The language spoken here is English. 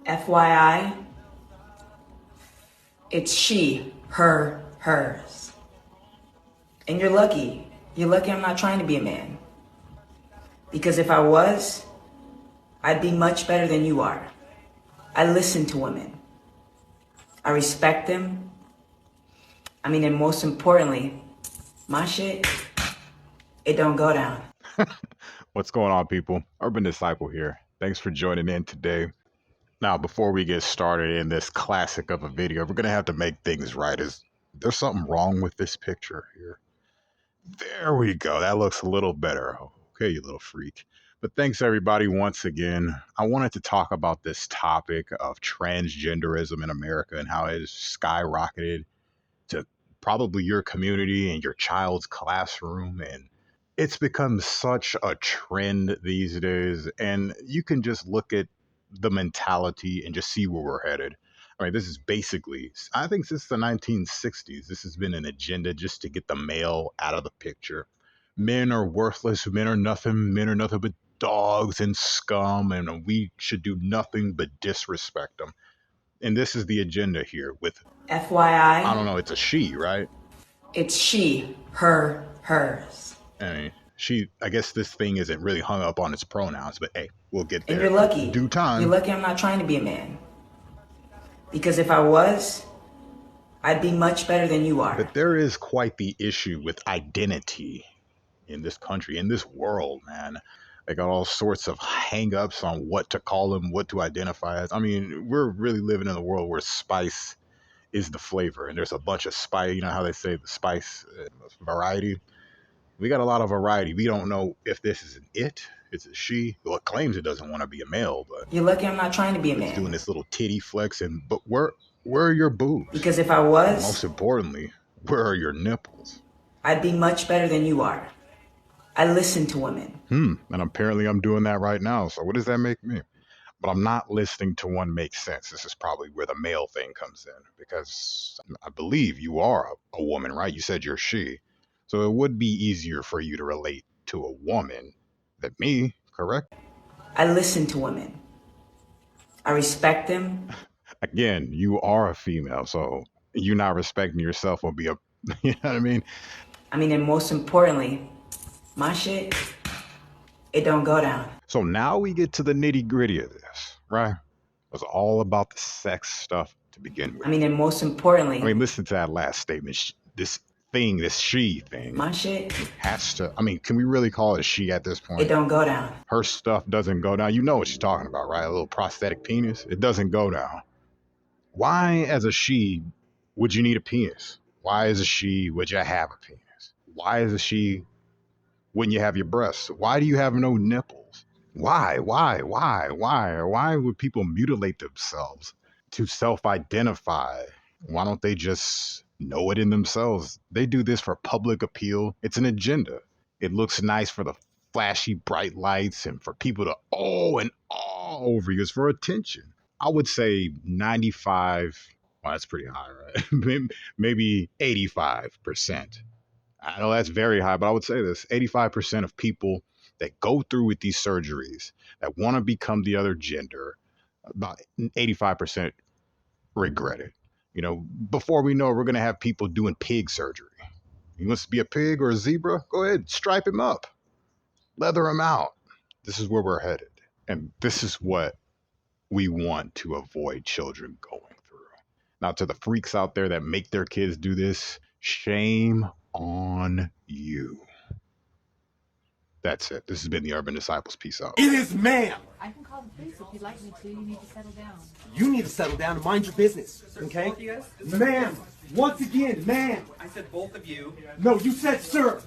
FYI, it's she, her, hers. And you're lucky. You're lucky I'm not trying to be a man. Because if I was, I'd be much better than you are. I listen to women. I respect them. And most importantly, my shit, it don't go down. What's going on, people? Urban Disciple here. Thanks for joining in today. Now, before we get started in this classic of a video, we're going to have to make things right. Is there's something wrong with this picture here? There we go. That looks a little better. Okay, you little freak. But thanks, everybody, once again. I wanted to talk about this topic of transgenderism in America and how it has skyrocketed to probably your community and your child's classroom, and it's become such a trend these days. And you can just look at the mentality and just see where we're headed. This is basically, I think since the 1960s, this has been an agenda just to get the male out of the picture. Men are worthless, men are nothing but dogs and scum, and we should do nothing but disrespect them. And this is the agenda here with, FYI, I don't know, it's a she, right? it's she, her, hers. I guess this thing isn't really hung up on its pronouns, but hey, we'll get there. And you're lucky. Due time. You're lucky I'm not trying to be a man. Because if I was, I'd be much better than you are. But there is quite the issue with identity in this country, in this world, man. They got all sorts of hang-ups on what to call them, what to identify as. We're really living in a world where spice is the flavor, and there's a bunch of spice. You know how they say the spice variety? We got a lot of variety. We don't know if this is an it's a she. Well, it claims it doesn't want to be a male, but you're lucky I'm not trying to be a man. It's doing this little titty flex, but where are your boobs? Because if I was, most importantly, where are your nipples? I'd be much better than you are. I listen to women. And apparently I'm doing that right now. So what does that make me? But I'm not listening to one make sense. This is probably where the male thing comes in, because I believe you are a woman, right? You said you're she. So it would be easier for you to relate to a woman than me, correct? I listen to women. I respect them. Again, you are a female, so you not respecting yourself will be a, you know what I mean? And most importantly, my shit, it don't go down. So now we get to the nitty gritty of this, right? It's all about the sex stuff to begin with. And most importantly, listen to that last statement. This she thing. My shit has to, can we really call it a she at this point? It don't go down. Her stuff doesn't go down. You know what she's talking about, right? A little prosthetic penis. It doesn't go down. Why, as a she, would you need a penis? Why, as a she, would you have a penis? Why, as a she, wouldn't you have your breasts? Why do you have no nipples? Why would people mutilate themselves to self-identify? Why don't they just know it in themselves? They do this for public appeal. It's an agenda. It looks nice for the flashy bright lights and for people to and all over you. It's for attention. I would say 95, well, that's pretty high, right? Maybe 85%. I know that's very high, but I would say this: 85% of people that go through with these surgeries that want to become the other gender, about 85% regret it. Before we know it, we're going to have people doing pig surgery. He wants to be a pig or a zebra? Go ahead, stripe him up, leather him out. This is where we're headed. And this is what we want to avoid children going through. Now, to the freaks out there that make their kids do this, shame on you. That's it. This has been the Urban Disciples. Peace out. It is ma'am. I can call the police if you'd like me to. You need to settle down. You need to settle down and mind your business, okay? Both of you guys? Ma'am, once again, ma'am. I said both of you. No, you said sir.